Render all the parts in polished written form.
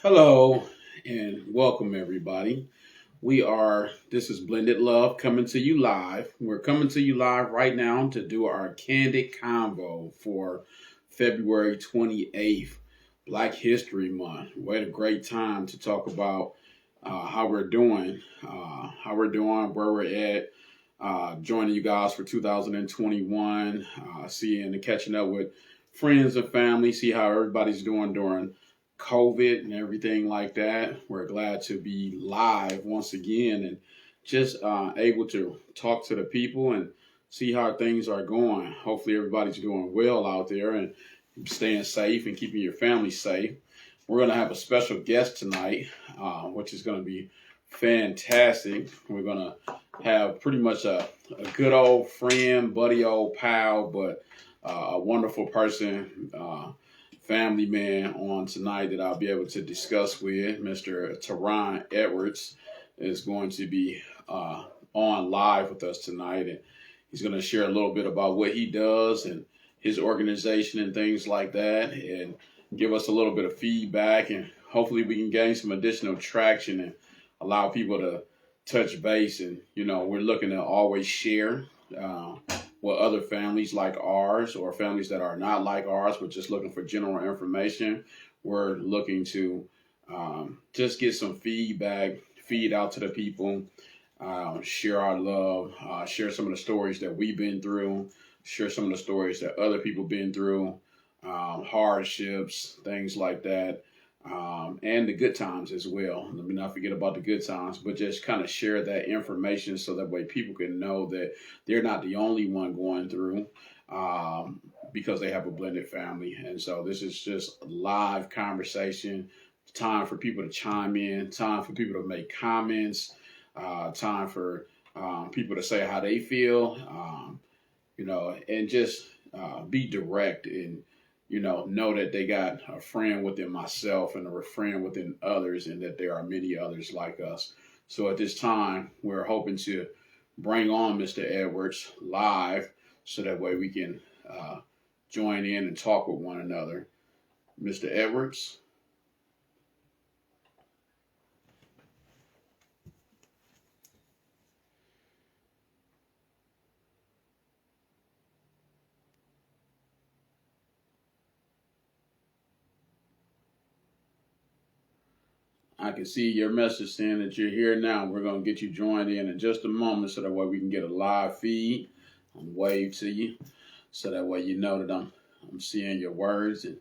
Hello and welcome everybody. This is Blended Love coming to you live. We're coming to you live right now to do our Candid Convo for February 28th, Black History Month. What a great time to talk about where we're at, joining you guys for 2021, seeing and catching up with friends and family, see how everybody's doing during COVID and everything like that. We're glad to be live once again and just able to talk to the people and see how things are going. Hopefully, everybody's doing well out there and staying safe and keeping your family safe. We're going to have a special guest tonight, which is going to be fantastic. We're going to have pretty much a good old friend, buddy, old pal, but a wonderful person. Family man on tonight that I'll be able to discuss with. Mr. Terron Edwards is going to be on live with us tonight, and he's going to share a little bit about what he does and his organization and things like that, and give us a little bit of feedback, and hopefully we can gain some additional traction and allow people to touch base. And we're looking to always share with other families like ours or families that are not like ours, but just looking for general information. We're looking to just get some feedback, feed out to the people, share our love, share some of the stories that we've been through, share some of the stories that other people been through, hardships, things like that. And the good times as well. Let me not forget about the good times, but just kind of share that information so that way people can know that they're not the only one going through, because they have a blended family. And so this is just live conversation, time for people to chime in, time for people to make comments, time for people to say how they feel, and just be direct and know that they got a friend within myself and a friend within others, and that there are many others like us. So at this time, we're hoping to bring on Mr. Edwards live so that way we can join in and talk with one another. Mr. Edwards. I can see your message saying that you're here now. We're going to get you joined in just a moment so that way we can get a live feed and wave to you. So that way you know that I'm seeing your words and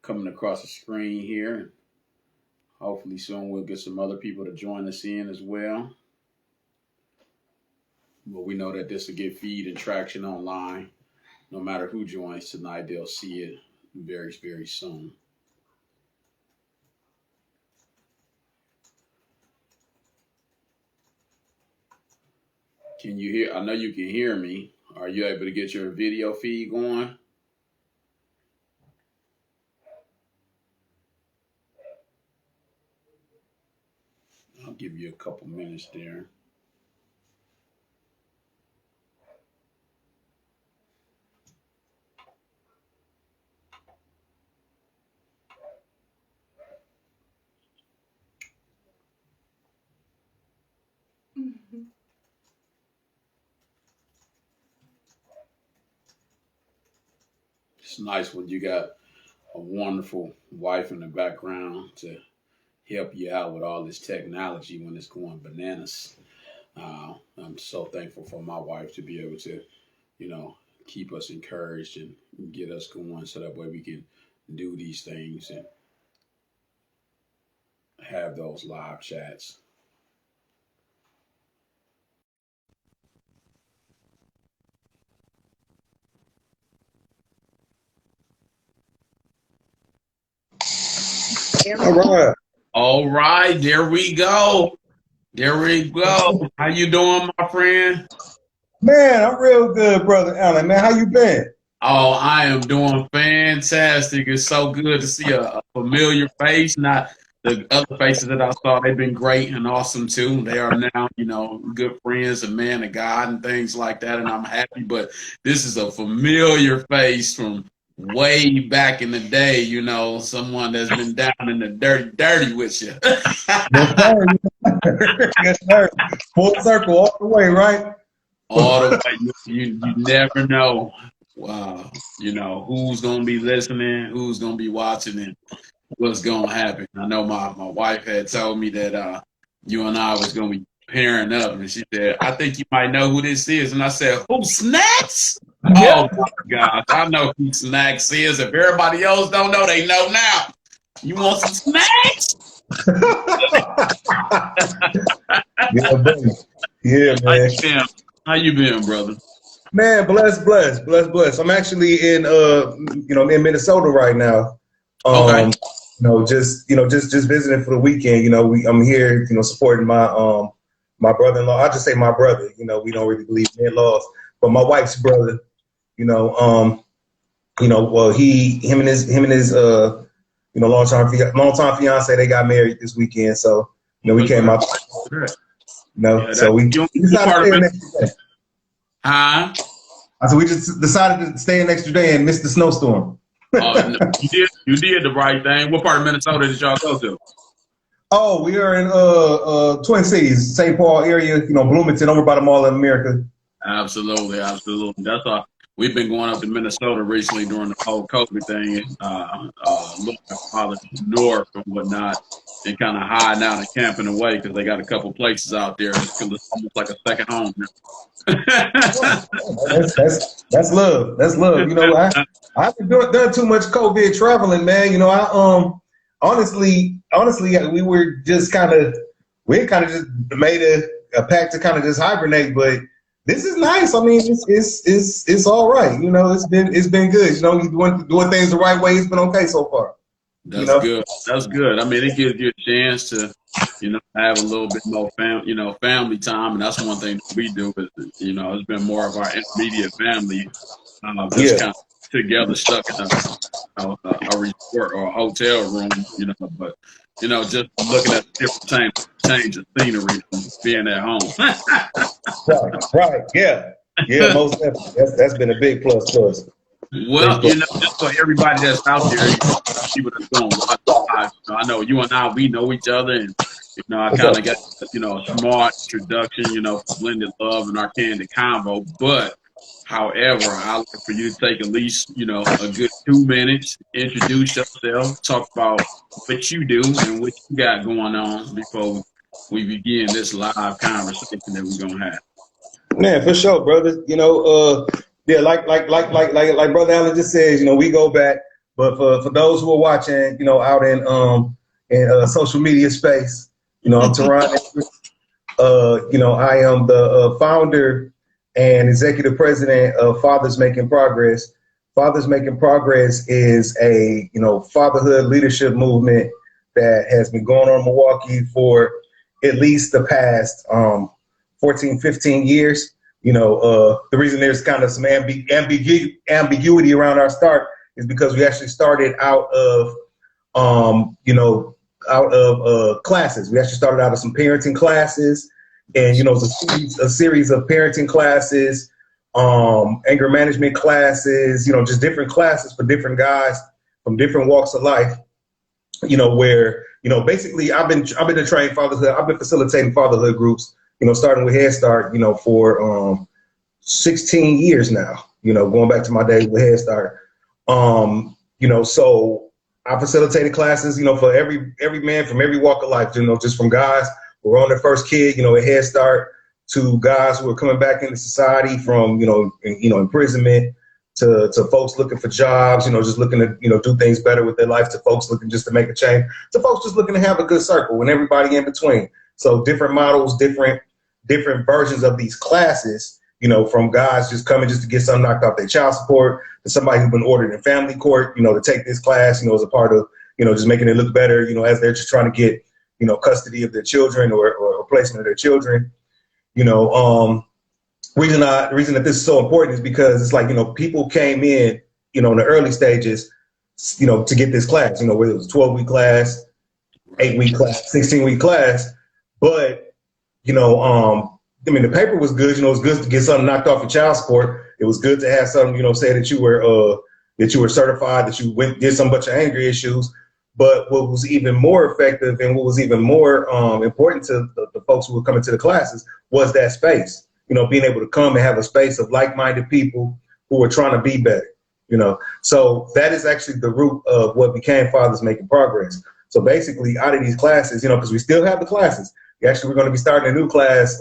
coming across the screen here. And hopefully soon we'll get some other people to join us in as well. But we know that this will get feed and traction online. No matter who joins tonight, they'll see it very, very soon. Can you hear? I know you can hear me. Are you able to get your video feed going? I'll give you a couple minutes there. It's nice when you got a wonderful wife in the background to help you out with all this technology when it's going bananas. I'm so thankful for my wife to be able to, keep us encouraged and get us going so that way we can do these things and have those live chats. All right. All right, there we go. There we go. How you doing, my friend? Man, I'm real good, brother Allen. Man, how you been? Oh, I am doing fantastic. It's so good to see a familiar face. Not the other faces that I saw, they've been great and awesome too. They are now, good friends and man of God and things like that. And I'm happy, but this is a familiar face from way back in the day, you know, someone that's been down in the dirty with you. Yes, sir. Yes, sir. Full circle all the way, right? All the way. You never know. Wow. You know, who's going to be listening, who's going to be watching, and what's going to happen. I know my wife had told me that you and I was going to be pairing up, and she said, I think you might know who this is. And I said, who, Snacks? Yeah. Oh, my gosh. I know who Snacks is. If everybody else don't know, they know now. You want some snacks? Yeah, buddy. Yeah, man. How you been, brother? Man, bless. I'm actually in in Minnesota right now. Okay. Just visiting for the weekend. I'm here, supporting my brother-in-law. I just say my brother. We don't really believe in in-laws, but my wife's brother. Well, him and his long-time fiance, they got married this weekend. So, we came out. So we decided to stay an extra day. Huh? So we just decided to stay an extra day and miss the snowstorm. No, you did the right thing. What part of Minnesota did y'all go to? Oh, we are in Twin Cities, St. Paul area, Bloomington, over by the Mall of America. Absolutely. That's all. We've been going up to Minnesota recently during the whole COVID thing, looking farther north and whatnot, and kind of hiding out and camping away because they got a couple places out there. It's almost like a second home now. That's love. That's love. I've been done too much COVID traveling, man. Honestly, we were just we just made a pact to kind of just hibernate, but this is nice. I mean, it's all right. It's been good. You doing things the right way. It's been okay so far. That's good. That's good. I mean, it gives you a chance to, have a little bit more family time, and that's one thing that we do. Is, it's been more of our intermediate family, just kind of together, stuck in a resort or a hotel room, But just looking at different change of scenery from being at home. Right. Yeah. Most definitely. That's been a big plus. Well, just for everybody that's out there, people that's going to watch the live, I know you and I, we know each other, and I kind of got a smart introduction, blended love and our Candid Convo. But however, I like for you to take at least a good 2 minutes, introduce yourself, talk about what you do and what you got going on before we begin this live conversation that we're gonna have. Man, for sure, brother. Yeah, like Brother Allen just says, we go back. But for those who are watching, out in social media space, I'm Terron Edwards. I am the founder and executive president of Fathers Making Progress. Fathers Making Progress is a fatherhood leadership movement that has been going on in Milwaukee for at least the past 14, 15 years. The reason there's kind of some ambiguity around our start is because we actually started out of classes. We actually started out of some parenting classes, and a series of parenting classes, anger management classes, just different classes for different guys from different walks of life. Where basically I've been to train fatherhood. I've been facilitating fatherhood groups. Starting with Head Start, for 16 years now. Going back to my days with Head Start. So I facilitated classes, for every man from every walk of life. Just from guys who were on their first kid, at Head Start, to guys who are coming back into society from imprisonment, to folks looking for jobs, just looking to do things better with their life, to folks looking just to make a change, to folks just looking to have a good circle, and everybody in between. So different models, different versions of these classes, from guys just coming just to get something knocked off their child support, to somebody who's been ordered in family court, to take this class, as a part of, just making it look better, as they're just trying to get, custody of their children or placement of their children. Reason that this is so important is because it's like, people came in, in the early stages, to get this class, whether it was a 12-week class, 8-week class, 16-week class. But, the paper was good. It was good to get something knocked off your child support. It was good to have something, say that you were, that you were certified, that you did some bunch of anger issues. But what was even more effective and what was even more important to the folks who were coming to the classes was that space, being able to come and have a space of like-minded people who were trying to be better, So that is actually the root of what became Fathers Making Progress. So basically out of these classes, because we still have the classes, we're going to be starting a new class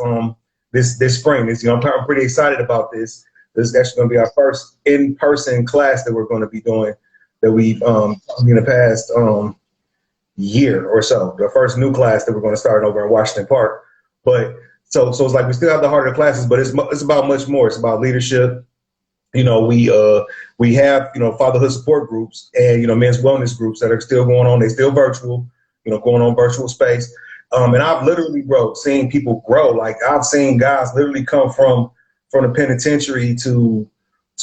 this spring. I'm pretty excited about this. This is actually going to be our first in-person class that we're going to be doing that we've in the past year or so. The first new class that we're going to start over in Washington Park. But so it's like we still have the harder classes, but it's about much more. It's about leadership. We have fatherhood support groups and men's wellness groups that are still going on. They're still virtual, going on virtual space. And I've literally, seen people grow. Like I've seen guys literally come from the penitentiary to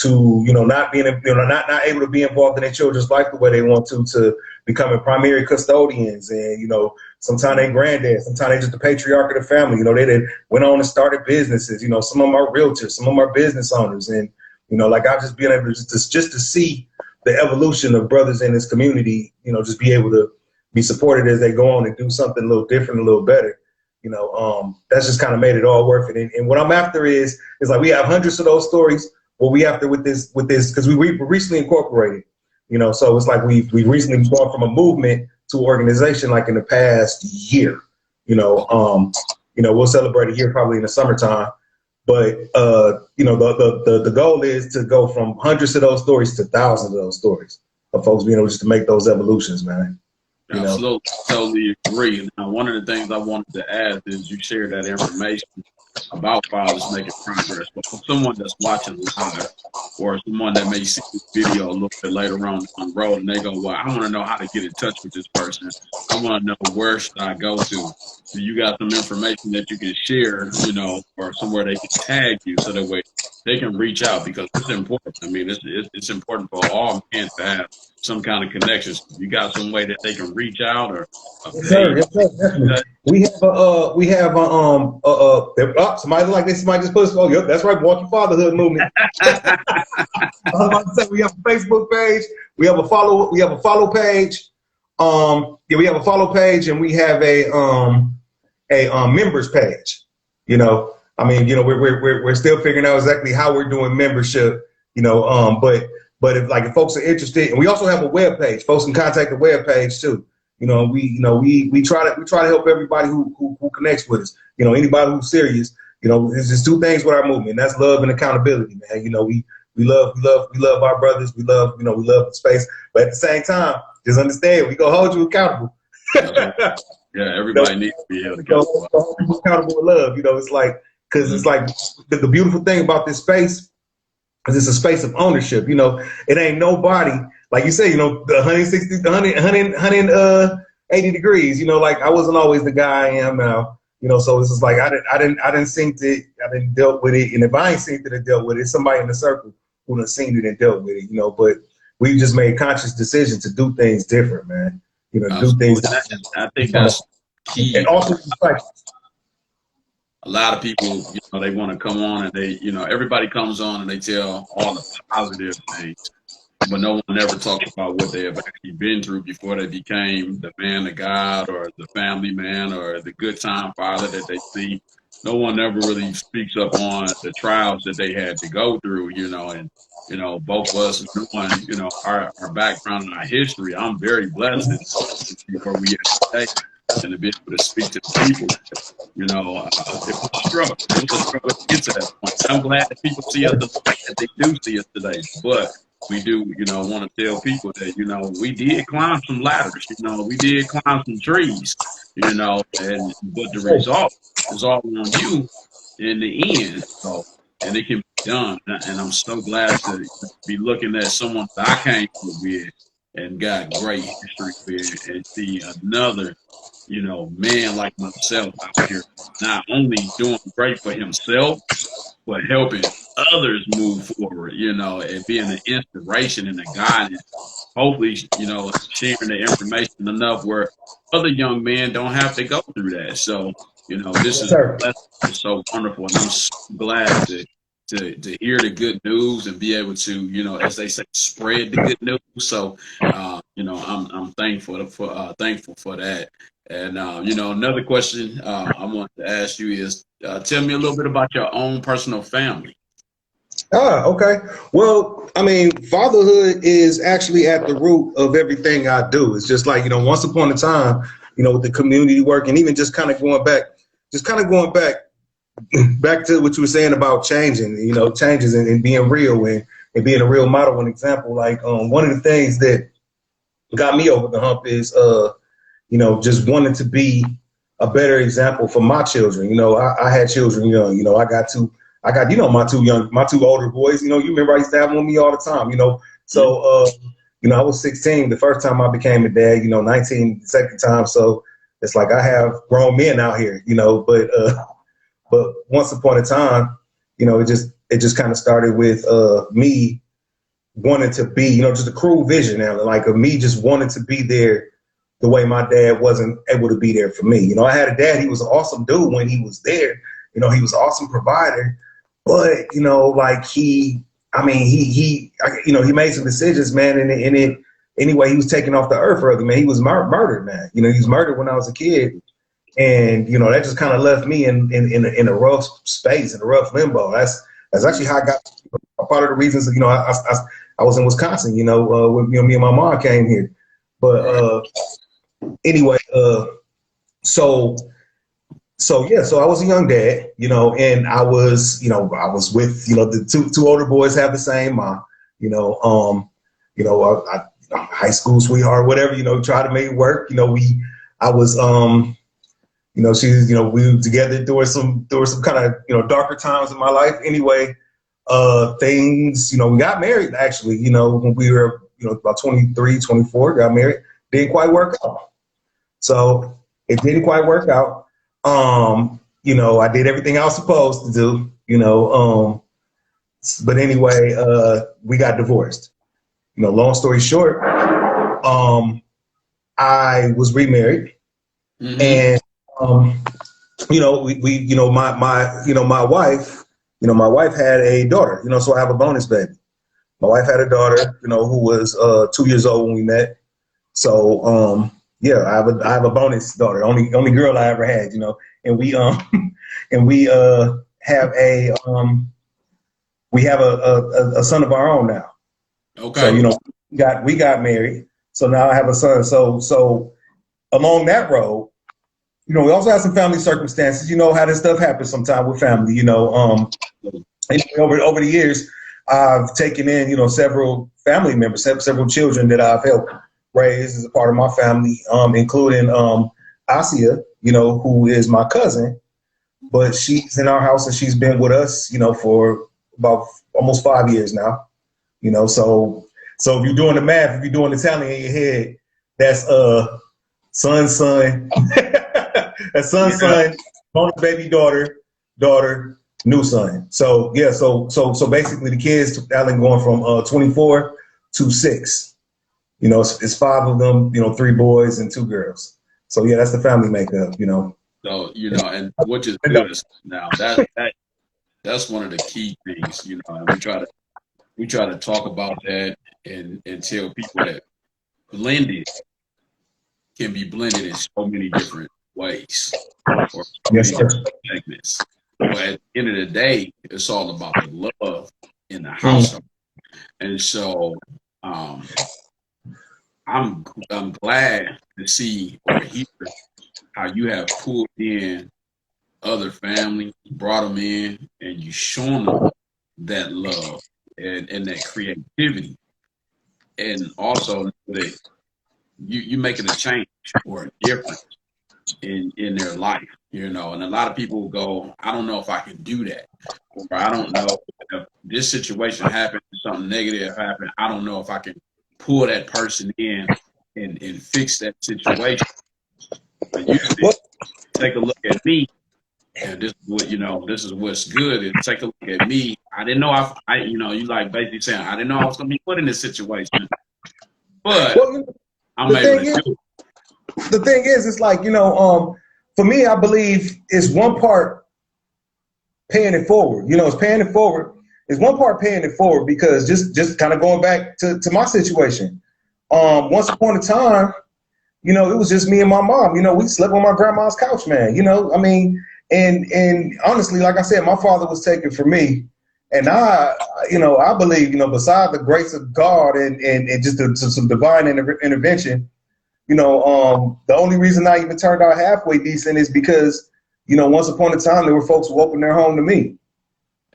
not being not able to be involved in their children's life the way they want to becoming primary custodians, and sometimes they granddad, sometimes they just the patriarch of the family. They then went on and started businesses. Some of them are realtors, some of them are business owners, and like I've just been able to just to see the evolution of brothers in this community. Just be able to be supported as they go on and do something a little different, a little better. That's just kind of made it all worth it. And what I'm after is like we have hundreds of those stories. What we after with this, because we recently incorporated, so it's like we've recently gone from a movement to organization like in the past year. We'll celebrate a year probably in the summertime. But the goal is to go from hundreds of those stories to thousands of those stories of folks being able just to make those evolutions, man. Absolutely, totally agree. Now, one of the things I wanted to add is you shared that information about Fathers Making Progress, but for someone that's watching live or someone that may see this video a little bit later on the road and they go, well, I want to know how to get in touch with this person. I want to know where should I go to. So you got some information that you can share, or somewhere they can tag you so that way they can reach out, because it's important. I mean, it's important for all men to have some kind of connections. You got some way that they can reach out or yes, sir, definitely. We have somebody like this. Somebody just put us. Oh, yep, that's right. Walking Fatherhood Movement. I was about to say we have a Facebook page. We have a follow. We have a follow page. We have a follow page, and we have a members page. We're still figuring out exactly how we're doing membership. But if folks are interested, and we also have a web page. Folks can contact the web page too. We try to help everybody who connects with us. Anybody who's serious. There's just two things with our movement. That's love and accountability, man. We love our brothers. We love the space. But at the same time, just understand we gonna hold you accountable. Yeah, everybody needs to be held accountable. Accountable with love. It's like, because it's like the beautiful thing about this space is it's a space of ownership. It ain't nobody, like you say, the 160, 180 degrees. Like I wasn't always the guy I am now. So it's just like I didn't seen it, I didn't dealt with it, and if I ain't seen it and dealt with it, it's somebody in the circle who done seen it and dealt with it. But we just made conscious decision to do things different, man. Do things. I think that's key. And also, a lot of people, they want to come on and they, everybody comes on and they tell all the positive things, but no one ever talks about what they have actually been through before they became the man of God or the family man or the good time father that they see. No one ever really speaks up on the trials that they had to go through, and both of us knowing, our background and our history. I'm very blessed before we had today and to be able to speak to people. It was a struggle. It was a struggle to get to that point. I'm glad that people see us the way that they do see us today. But we do, want to tell people that, we did climb some ladders, we did climb some trees, but the result is all on you in the end. So, and it can be done. And I'm so glad to be looking at someone that I came with and got great history with and see another, man like myself out here, not only doing great for himself, but helping others move forward, and being an inspiration and a guidance. Hopefully, sharing the information enough where other young men don't have to go through that. So, this is so wonderful. And I'm so glad to to hear the good news and be able to, you know, as they say, spread the good news. So, you know, I'm thankful thankful for that. And you know, another question I want to ask you is, tell me a little bit about your own personal family. Okay. Well, I mean, fatherhood is actually at the root of everything I do. It's just like, you know, once upon a time, you know, with the community work and even just kind of going back, back to what you were saying about changing, you know, changes and being real and being a real model and example. Like, one of the things that got me over the hump is, you know, just wanting to be a better example for my children. You know, I had children young, you know, you know, my two older boys, you know, you remember I used to have them with me all the time, you know. So, you know, I was 16 the first time I became a dad, you know, 19 the second time. So it's like I have grown men out here, you know, but once upon a time, you know, it just kind of started with me wanting to be, you know, just a cruel vision now, like of me just wanting to be there the way my dad wasn't able to be there for me. You know, I had a dad, he was an awesome dude when he was there. You know, he was an awesome provider. But, you know, like he you know, he made some decisions, man, and anyway, he was taken off the earth early, man. He was murdered, man. You know, he was murdered when I was a kid. And, you know, that just kind of left me in a rough space, in a rough limbo. That's actually how I got, part of the reasons, you know, I was in Wisconsin, you know, when you know, me and my mom came here. But anyway, so yeah, so I was a young dad, you know, and I was with, you know, the two older boys have the same mom, you know, I high school sweetheart, whatever, you know, try to make it work. You know, I was, you know, we were together during some kind of, you know, darker times in my life. Anyway, things, you know, we got married actually, you know, when we were, you know, about 23, 24, got married, didn't quite work out. So it didn't quite work out. You know, I did everything I was supposed to do, you know, but anyway, we got divorced. You know, long story short, I was remarried, and you know, we you know, my wife had a daughter, you know, so I have a bonus baby. My wife had a daughter, you know, who was 2 years old when we met. So yeah, I have a bonus daughter, only girl I ever had, you know, and we have a son of our own now. Okay. So, you know, we got married. So now I have a son. So along that road, you know, we also have some family circumstances. You know how this stuff happens sometimes with family. You know, and over the years, I've taken in, you know, several family members, several children that I've helped raise as a part of my family, including Asia, you know, who is my cousin, but she's in our house and she's been with us, you know, for about almost 5 years now. You know, so if you're doing the math, if you're doing the tally in your head, that's son, that's son, bonus baby daughter, new son. So yeah, so basically the kids, Alan, going from 24 to 6. You know, it's 5 of them, you know, 3 boys and 2 girls. So yeah, that's the family makeup, you know. So, you know, and which is good now. That's one of the key things, you know, and we try to talk about that and tell people that blended can be blended in so many different ways or so many different segments. But at the end of the day, it's all about the love in the household. And so I'm glad to see or hear how you have pulled in other family, brought them in, and you shown them that love and that creativity, and also that you making a change or a difference in their life, you know. And a lot of people go, I don't know if I can do that, or I don't know if this situation happened, something negative happened, I don't know if I can pull that person in and fix that situation. But usually, take a look at me, and this is what, you know, this is what's good. And take a look at me. I didn't know I you know, you like basically saying I didn't know I was gonna be put in this situation, but I'm able to do it. The thing is, it's like, you know, for me, I believe it's one part paying it forward. You know, it's paying it forward, It's one part paying it forward because just kind of going back to my situation. Once upon a time, you know, it was just me and my mom. You know, we slept on my grandma's couch, man. You know, I mean, and honestly, like I said, my father was taken from me. And you know, I believe, you know, beside the grace of God and just some divine intervention, you know, the only reason I even turned out halfway decent is because, you know, once upon a time, there were folks who opened their home to me.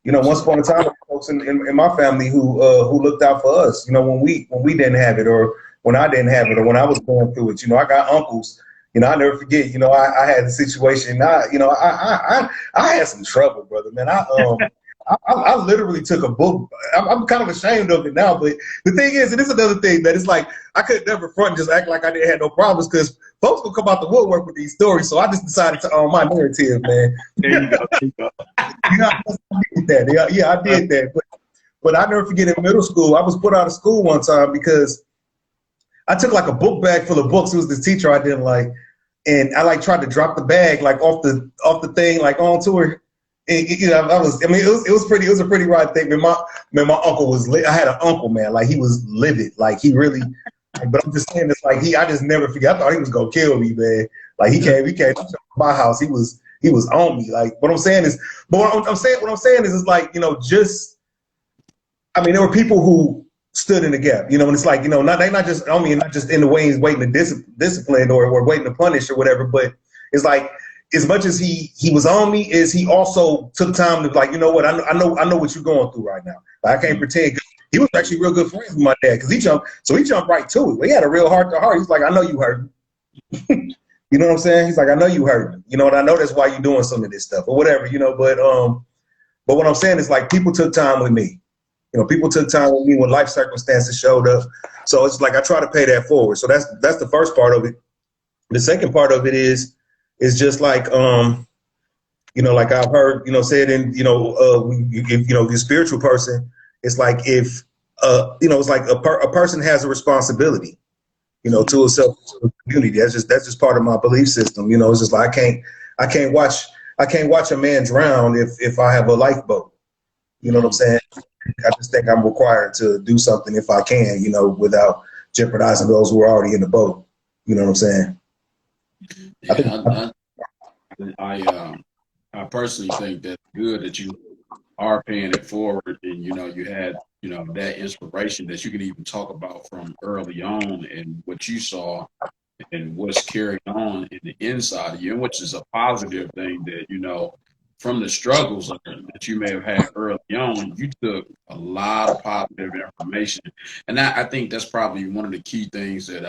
You know, once upon a time, there were folks in my family who looked out for us, you know, when we didn't have it, or when I didn't have it, or when I was going through it. You know, I got uncles. You know, I never forget. You know, I had a situation. I had some trouble, brother. Man, I literally took a book. I'm kind of ashamed of it now, but the thing is, and this is another thing that it's like I could never front and just act like I didn't have no problems because folks will come out the woodwork with these stories. So I just decided to own my narrative, man. There you go. There you go. I did that. Yeah, I did that. But I never forget in middle school, I was put out of school one time because I took like a book bag full of books. It was this teacher I didn't like, and I like tried to drop the bag like off the thing like onto her. And, you know, it was a pretty rotten thing. My uncle was I had an uncle, man, like he was livid, like he really. But I'm just saying, it's like I just never forget. I thought he was gonna kill me, man. Like he came to my house. He was on me. Like what I'm saying is, what I'm saying is like, you know, just, I mean, there were people who stood in the gap, you know, and it's like, you know, they're not just on me and not just in the ways waiting to discipline or waiting to punish or whatever, but it's like, as much as he was on me, is he also took time to like, you know what, I know what you're going through right now. Like, I can't pretend. He was actually real good friends with my dad because he jumped right to it. We had a real heart to heart. He's like, I know you hurt. You know what I'm saying? He's like, I know you hurt. You know, and I know that's why you're doing some of this stuff or whatever. You know, but what I'm saying is like people took time with me. You know, people took time with me when life circumstances showed up. So it's like I try to pay that forward. So that's the first part of it. The second part of it is just like you know, like I've heard, you know, said in, you know, if, you know, the spiritual person, it's like if you know, it's like a person has a responsibility, you know, to itself, to the community. That's just part of my belief system. You know, it's just like I can't watch a man drown if I have a lifeboat. You know what I'm saying? I just think I'm required to do something if I can, you know, without jeopardizing those who are already in the boat. You know what I'm saying? Yeah, I personally think that's good that you are paying it forward, and you know you had, you know, that inspiration that you can even talk about from early on and what you saw and what's carried on in the inside of you, and which is a positive thing that, you know, from the struggles that you may have had early on, you took a lot of positive information, and I think that's probably one of the key things that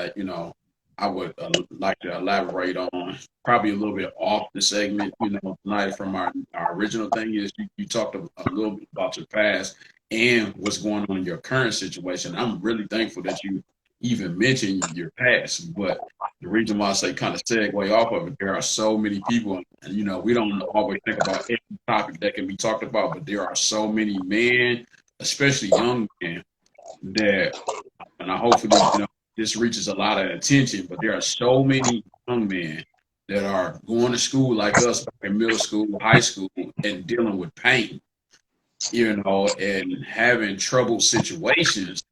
I would like to elaborate on, probably a little bit off the segment, you know, tonight from our original thing is you talked a little bit about your past and what's going on in your current situation. I'm really thankful that you even mentioned your past, but the reason why I say kind of segue off of it, there are so many people, and you know, we don't always think about every topic that can be talked about, but there are so many men, especially young men, that, and I hopefully, you know, this reaches a lot of attention, but there are so many young men that are going to school like us back in middle school, high school, and dealing with pain, you know, and having troubled situations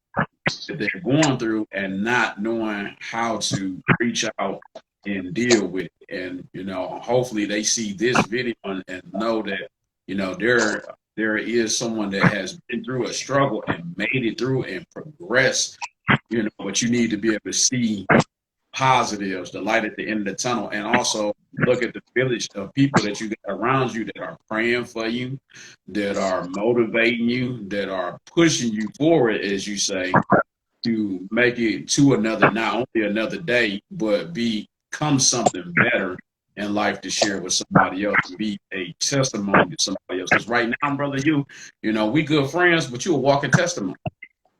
that they're going through and not knowing how to reach out and deal with it. And, you know, hopefully they see this video and know that, you know, there is someone that has been through a struggle and made it through and progressed, you know, but you need to be able to see positives, the light at the end of the tunnel, and also look at the village of people that you got around you that are praying for you, that are motivating you, that are pushing you forward, as you say, to make it to not only another day, but become something better in life to share with somebody else, to be a testimony to somebody else. Because right now, brother, you know, we good friends, but you're a walking testimony.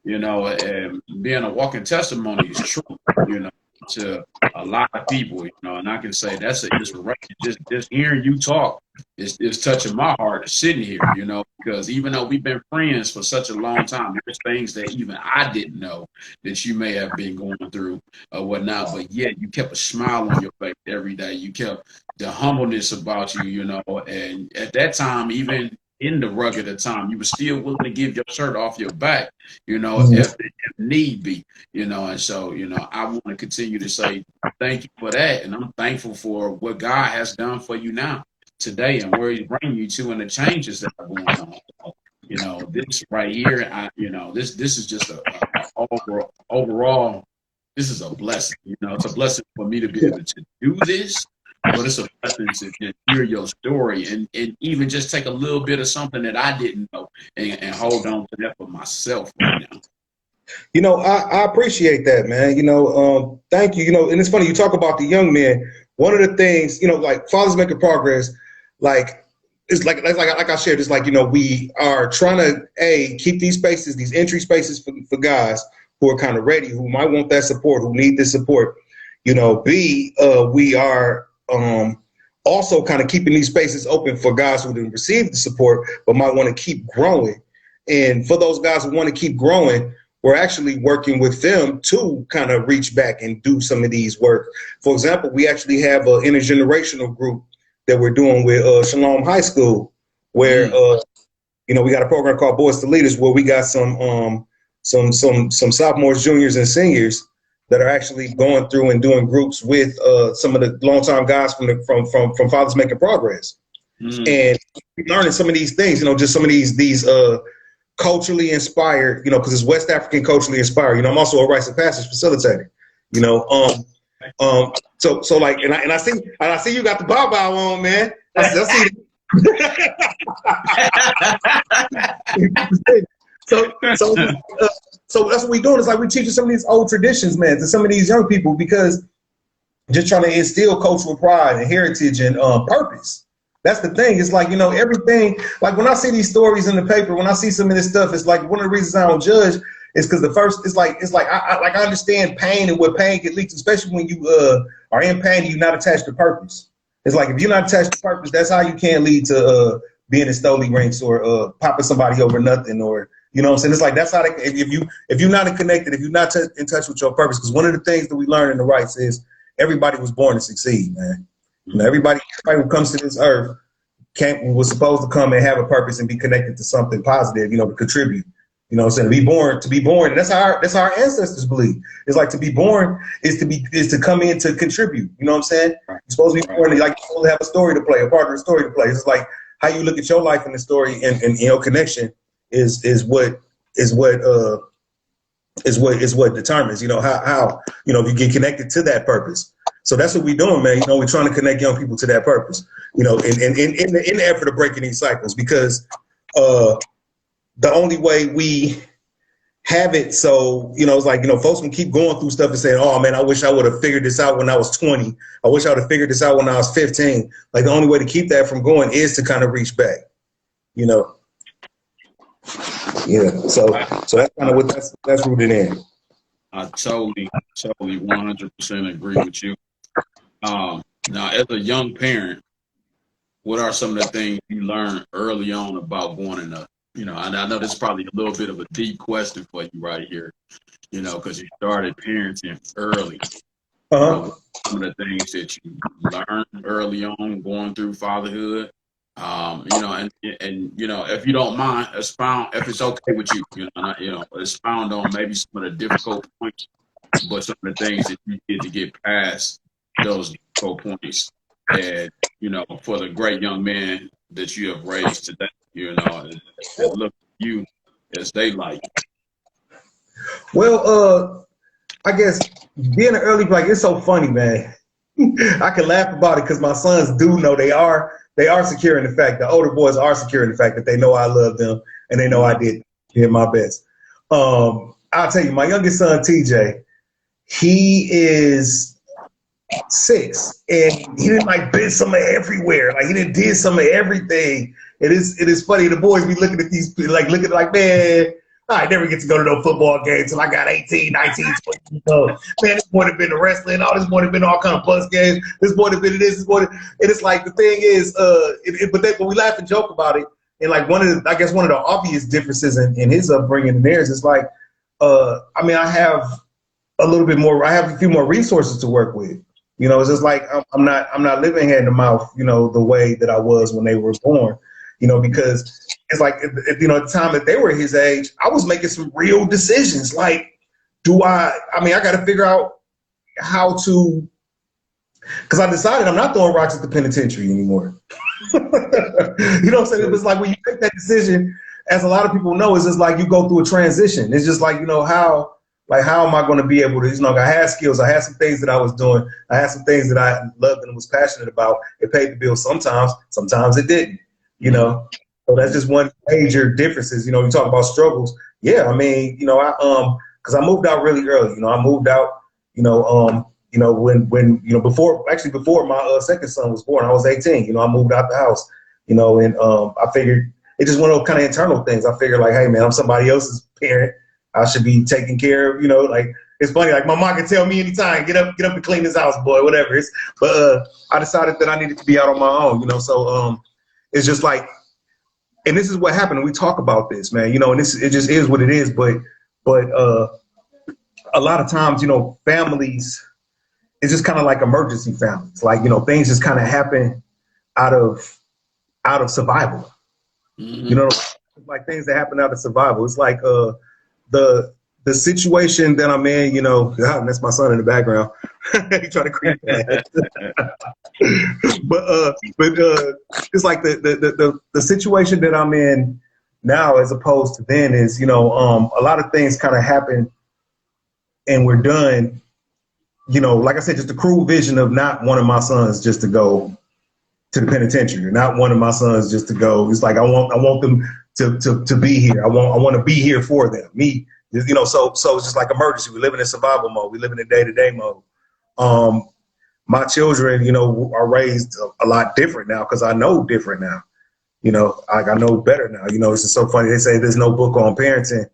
You know, and being a walking testimony is true, you know, to a lot of people, you know, and I can say that's an inspiration. Just hearing you talk is touching my heart sitting here, you know, because even though we've been friends for such a long time, there's things that even I didn't know that you may have been going through or whatnot, but yet you kept a smile on your face every day. You kept the humbleness about you, you know, and at that time, even in the rugged of time. You were still willing to give your shirt off your back, Mhm. if need be, and so, I want to continue to say thank you for that. And I'm thankful for what God has done for you now today and where he's bringing you to and the changes that are going on. This right here, this is just overall, this is a blessing. It's a blessing for me to be able to do this, but it's a blessing to just hear your story and even just take a little bit of something that I didn't know and hold on to that for myself right now. I appreciate that, man. Thank you. And it's funny you talk about the young men. One of the things, like Fathers Making Progress, like it's like I shared, it's like, we are trying to keep these spaces, these entry spaces for guys who are kind of ready, who might want that support, who need this support. B, we are also kind of keeping these spaces open for guys who didn't receive the support but might want to keep growing. And for those guys who want to keep growing, we're actually working with them to kind of reach back and do some of these work. For example, we actually have an intergenerational group that we're doing with Shalom High School, where we got a program called Boys to Leaders, where we got some sophomores, juniors, and seniors that are actually going through and doing groups with some of the longtime guys from Fathers Making Progress, and learning some of these things. Just some of these culturally inspired, because it's West African culturally inspired. I'm also a rites of passage facilitator. So like, and I see you got the bow on, man. I see. So that's what we're doing. It's like we're teaching some of these old traditions, man, to some of these young people, because just trying to instill cultural pride and heritage and purpose. That's the thing. It's like, everything, like when I see these stories in the paper, when I see some of this stuff, it's like one of the reasons I don't judge is because the first, it's like I understand pain and what pain can lead to, especially when you are in pain and you're not attached to purpose. It's like if you're not attached to purpose, that's how you can lead to being in stoli ranks or popping somebody over nothing, or you know what I'm saying? It's like that's how they, if you're not connected, if you're not in touch with your purpose, because one of the things that we learn in the rights is everybody was born to succeed, man. Everybody who comes to this earth was supposed to come and have a purpose and be connected to something positive, to contribute. You know what I'm saying? To be born. That's how our ancestors believe. It's like to be born is to come in to contribute. You know what I'm saying? You're supposed to be born, like you're supposed to have a story to play, a part of a story to play. It's like how you look at your life in the story and connection is what determines, how if you get connected to that purpose. So that's what we're doing, man. We're trying to connect young people to that purpose, in the effort of breaking these cycles, because the only way we have it, so, it's like, folks can keep going through stuff and saying, oh man, I wish I would have figured this out when I was 20. I wish I would have figured this out when I was 15. Like the only way to keep that from going is to kind of reach back, Yeah. So that's kind of what that's rooted in. I totally 100% agree with you. Now, as a young parent, what are some of the things you learned early on about going in and I know this is probably a little bit of a deep question for you right here, because you started parenting early. Some of the things that you learned early on going through fatherhood, and if you don't mind, expound, if it's okay with you, expound on maybe some of the difficult points, but some of the things that you did to get past those difficult points, and for the great young man that you have raised today, and look at you as they like. Well, I guess being an early, like, it's so funny, man. I can laugh about it because my sons do know they are secure in the fact, the older boys are secure in the fact that they know I love them and they know I did my best. I'll tell you, my youngest son, TJ, he is 6 and he didn't like been somewhere everywhere. Like he didn't did some of everything. It is funny. The boys be looking at these, like man, I never get to go to no football games till I got 18, 19, 20 years old. Man, this boy have been to wrestling, all this boy have been to all kind of bus games. This boy have been to this boy. And it's like the thing is, but we laugh and joke about it. And like one of the obvious differences in his upbringing and theirs is like, I have a few more resources to work with. It's just like I'm not living hand to mouth, the way that I was when they were born. because it's like, at the time that they were his age, I was making some real decisions. Like, I got to figure out how to, because I decided I'm not throwing rocks at the penitentiary anymore. You know what I'm saying? It was like when you make that decision, as a lot of people know, it's just like you go through a transition. It's just like, how am I going to be able to, I had skills. I had some things that I was doing. I had some things that I loved and was passionate about. It paid the bills sometimes it didn't, So that's just one major differences. You talk about struggles. Yeah, because I moved out really early. I moved out, before my second son was born. I was 18. I moved out the house, and I figured it just one of those kind of internal things. I figured like, hey man, I'm somebody else's parent. I should be taken care of. Like it's funny. Like my mom can tell me anytime, get up and clean this house, boy, whatever. But I decided that I needed to be out on my own. So it's just like. And this is what happened. We talk about this, man, and it just is what it is. But a lot of times, families, it's just kind of like emergency families. Like, things just kind of happen out of survival. Mm-hmm. Like things that happen out of survival. It's like the situation that I'm in, that's my son in the background. He trying to creep that. but it's like the situation that I'm in now as opposed to then is, a lot of things kind of happen and we're done, like I said, just the cruel vision of not one of my sons just to go to the penitentiary, not one of my sons just to go. It's like I want them to be here. I want to be here for them. Me, so it's just like emergency. We live in survival mode. We live in day-to-day mode. My children, are raised a lot different now because I know different now. I know better now. It's just so funny. They say there's no book on parenting.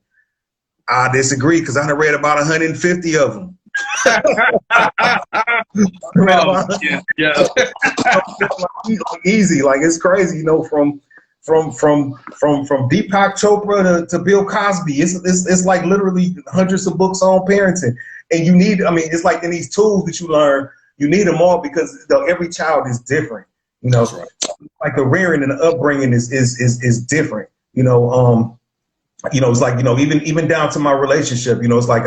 I disagree because I done read about 150 of them. Yeah. Easy, like it's crazy. From Deepak Chopra to Bill Cosby, it's like literally hundreds of books on parenting, and you need. It's like in these tools that you learn. You need them all because every child is different, That's right. Like the rearing and the upbringing is different, it's like, even down to my relationship, it's like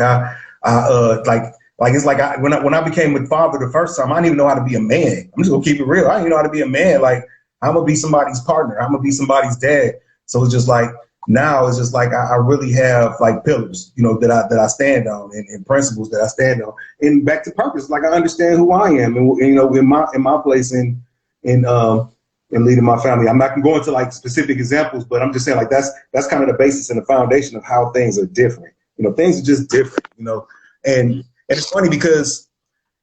when I became a father the first time, I didn't even know how to be a man. I'm just gonna keep it real. I didn't even know how to be a man. Like I'm gonna be somebody's partner. I'm gonna be somebody's dad. So it's just like, now it's just like I really have like pillars, that I stand on and principles that I stand on, and back to purpose. Like I understand who I am, and in my place in leading my family. I'm not gonna go into like specific examples, but I'm just saying like that's kind of the basis and the foundation of how things are different. Things are just different. And it's funny because,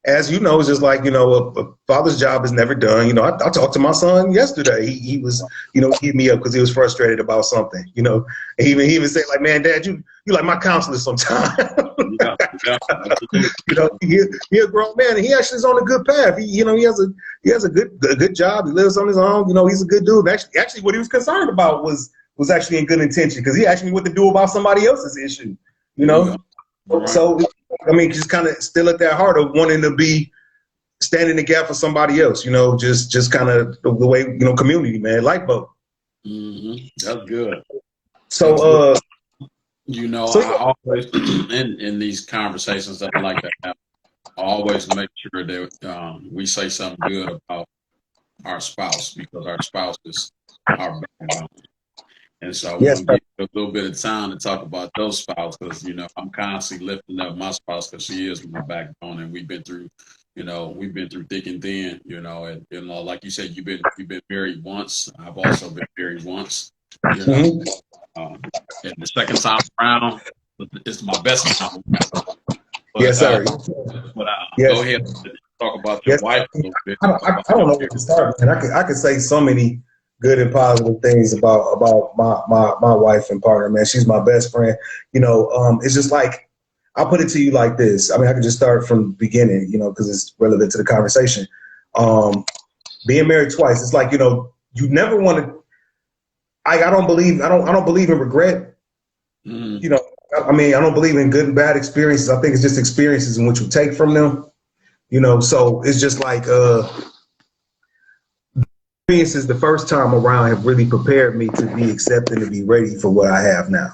as you know, it's just like, a father's job is never done. I talked to my son yesterday. He was, he hit me up because he was frustrated about something, and he even said like, man, Dad, you like my counselor sometimes. Yeah. He a grown man and he actually is on a good path. He has a good job. He lives on his own. He's a good dude. Actually what he was concerned about was actually in good intention because he asked me what to do about somebody else's issue, Right. So, just kind of still at that heart of wanting to be standing in the gap for somebody else, just kind of the way, community, man, lifeboat. Mm-hmm. That's good. So, I always, in these conversations that I like to have, I always make sure that we say something good about our spouse because our spouse is our backbone. And so we're going to give a little bit of time to talk about those spouses because, I'm constantly lifting up my spouse because she is my backbone and we've been through thick and thin, and like you said, you've been married once. I've also been married once, and the second time around, it's my best time around. But, yes, sir. Go ahead and talk about your wife a little bit. I don't know where to start, man. I could say so many good and positive things about my wife and partner, man. She's my best friend. It's just like, I'll put it to you like this. I can just start from the beginning, because it's relevant to the conversation. Being married twice, it's like, you never want to. I don't believe in regret. I don't believe in good and bad experiences. I think it's just experiences in which you take from them. So it's just like experiences the first time around have really prepared me to be accepted and to be ready for what I have now.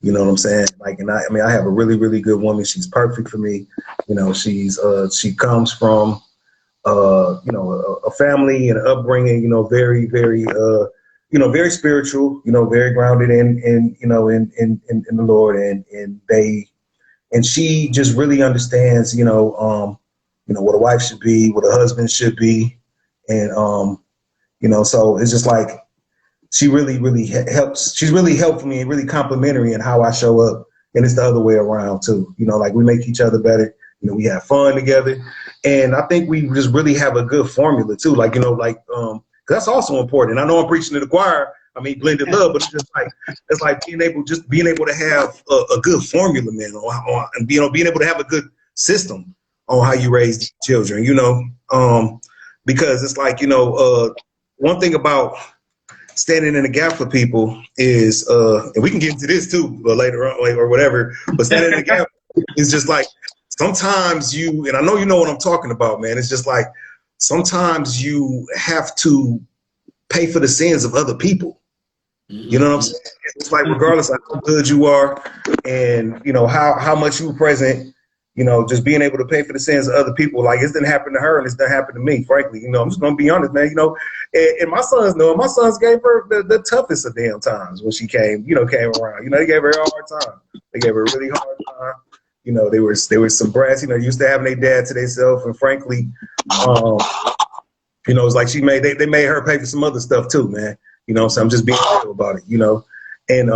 You know what I'm saying? Like, and I mean, I have a really, really good woman. She's perfect for me. You know, she comes from, you know, a family and an upbringing, you know, very, very, you know, very spiritual, you know, very grounded in you know, in the Lord, and she just really understands, you know, what a wife should be, what a husband should be, and you know, so it's just like she really, really helps. She's really helped me and really complimentary in how I show up, and it's the other way around too. You know, like we make each other better. You know, we have fun together, and I think we just really have a good formula too. Like, you know, like 'cause that's also important. I know I'm preaching to the choir. I mean, blended love, but it's like being able to have a good formula, man, and being able to have a good system on how you raise children. You know, because it's like, you know, one thing about standing in the gap for people is, and we can get into this too later on, or whatever. But standing in the gap is just like sometimes and I know you know what I'm talking about, man. It's just like sometimes you have to pay for the sins of other people. You know what I'm saying? It's like regardless of how good you are, and you know how much you were present, you know, just being able to pay for the sins of other people. Like, it didn't happen to her, and it's didn't happen to me. Frankly, you know, I'm just gonna be honest, man. You know, and my sons know. My sons gave her the toughest of damn times when she came around. You know, they gave her a hard time. They gave her a really hard time. You know, they were some brats. You know, used to having their dad to themselves, and frankly, you know, it's like they made her pay for some other stuff too, man. You know, so I'm just being real about it, you know. And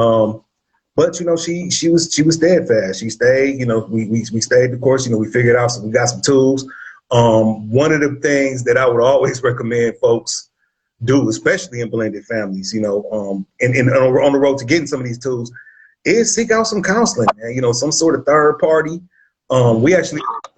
but you know, she was steadfast. She stayed, you know, we stayed the course, you know, we figured out, so we got some tools. One of the things that I would always recommend folks do, especially in blended families, you know, and on the road to getting some of these tools, is seek out some counseling, man, you know, some sort of third party. We actually went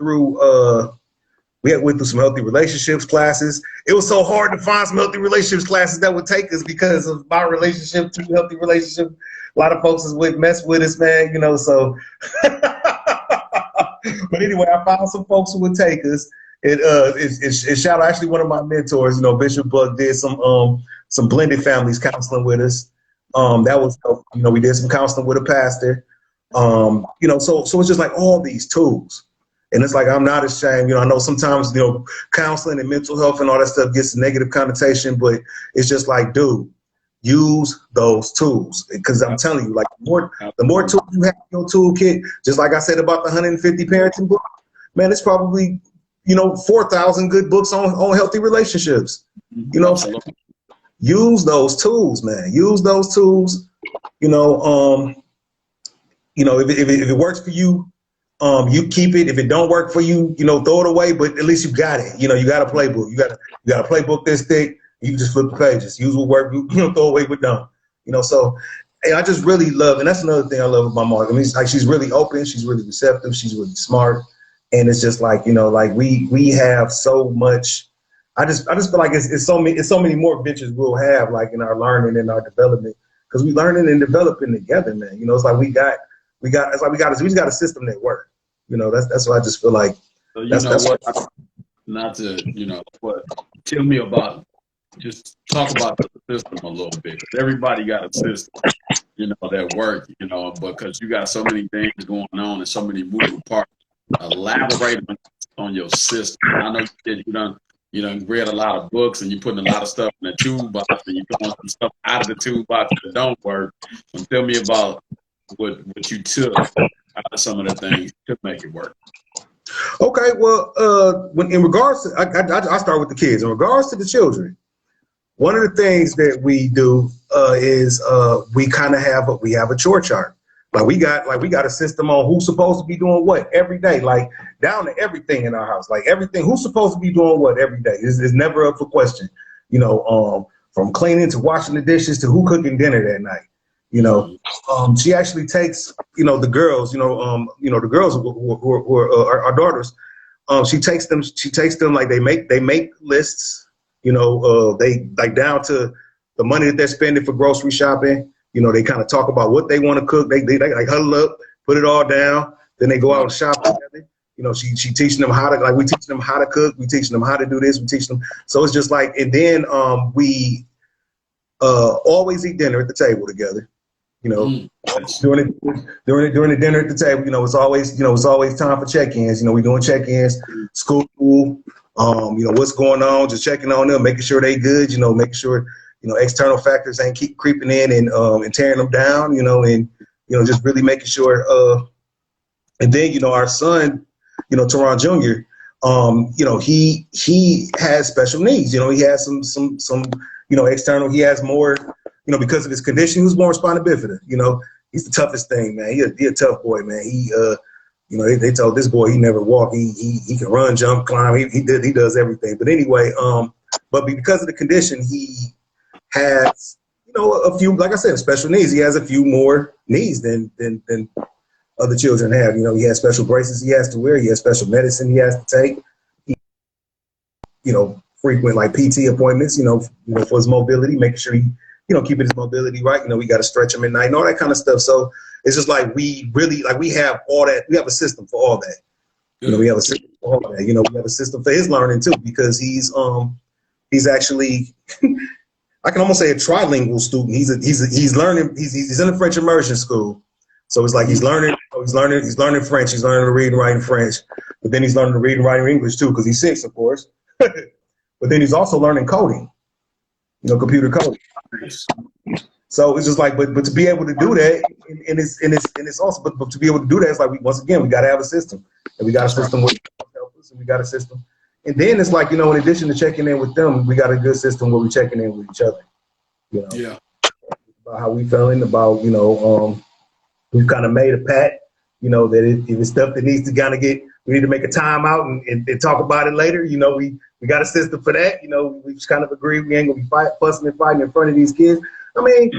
through some healthy relationships classes. It was so hard to find some healthy relationships classes that would take us because of my relationship to healthy relationship. A lot of folks would mess with us, man, you know, so. But anyway, I found some folks who would take us. It shout out actually one of my mentors, you know, Bishop Buck did some blended families counseling with us. That was, you know, we did some counseling with a pastor. You know, so it's just like all these tools. And it's like, I'm not ashamed. You know, I know sometimes, you know, counseling and mental health and all that stuff gets a negative connotation, but it's just like, dude, use those tools. Because I'm telling you, like, the more tools you have in your toolkit, just like I said about the 150 parenting book, man, it's probably, you know, 4,000 good books on healthy relationships. You know what I'm saying? Use those tools, man. Use those tools. You know, if it works for you, you keep it. If it don't work for you, you know, throw it away. But at least you got it. You know, you got a playbook. You got a playbook this thick. You can just flip the pages. Use what work. You know, throw away what don't. You know, so I just really love, and that's another thing I love about my mom. I mean, it's like she's really open. She's really receptive. She's really smart. And it's just like, you know, like we have so much. I just feel like it's so many more adventures we'll have, like in our learning and our development, because we learning and developing together, man. You know, it's like we just got a system that works. You know, that's what I just feel like. So you know what? Not to, you know, but tell me about, just talk about the system a little bit. Everybody got a system, you know, that work, you know, because you got so many things going on and so many moving parts. Elaborate on your system. I know you done read a lot of books and you're putting a lot of stuff in the toolbox and you're throwing some stuff out of the toolbox that don't work. So tell me about what you took out of some of the things to make it work. Okay, well, when in regards to, I start with the kids. In regards to the children, one of the things that we do is we kind of have a chore chart. Like we got a system on who's supposed to be doing what every day, like down to everything in our house, like everything. Who's supposed to be doing what every day is never up for question. You know, from cleaning to washing the dishes to who cooking dinner that night. You know, she actually takes, you know, the girls, the girls who are our daughters. She takes them like they make lists. You know, they like down to the money that they're spending for grocery shopping. You know, they kind of talk about what they want to cook. They like huddle up, put it all down. Then they go out and shop together. She teaching them how to, like, we teaching them how to cook, we teaching them how to do this, we teaching them. So it's just like, and then we always eat dinner at the table together. During the dinner at the table, it's always time for check-ins. We doing check-ins, school, what's going on, just checking on them, making sure they good, making sure, external factors ain't keep creeping in and tearing them down, and, just really making sure, and then, our son, Terron Jr., he has special needs. He has some external, he has more, because of his condition, he was born spina bifida. He's the toughest thing, man. He a tough boy, man. They told this boy he never walked. He can run, jump, climb. He does everything. But anyway, but because of the condition, he has, a few, like I said, special needs. He has a few more needs than other children have. He has special braces he has to wear. He has special medicine he has to take. Frequent like PT appointments, for his mobility, making sure he, keeping his mobility right. We got to stretch him at night and all that kind of stuff. So it's just like we have all that. We have a system for all that. We have a system for all that. We have a system for his learning too, because he's actually I can almost say a trilingual student. He's learning. He's in a French immersion school. So it's like he's learning French. He's learning to read and write in French, but then he's learning to read and write in English too, because he's 6, of course. But then he's also learning coding, computer coding. So it's just like, but to be able to do that, and it's also, but to be able to do that, it's like once again we got to have a system, and we got a system with help us, and we got a system, and then it's like in addition to checking in with them, we got a good system where we're checking in with each other. Yeah. About how we feeling, about we've kind of made a pact, that if it's stuff that needs to kind of we need to make a time out and talk about it later. We got a system for that. We just kind of agreed we ain't gonna be fussing and fighting in front of these kids. I mean,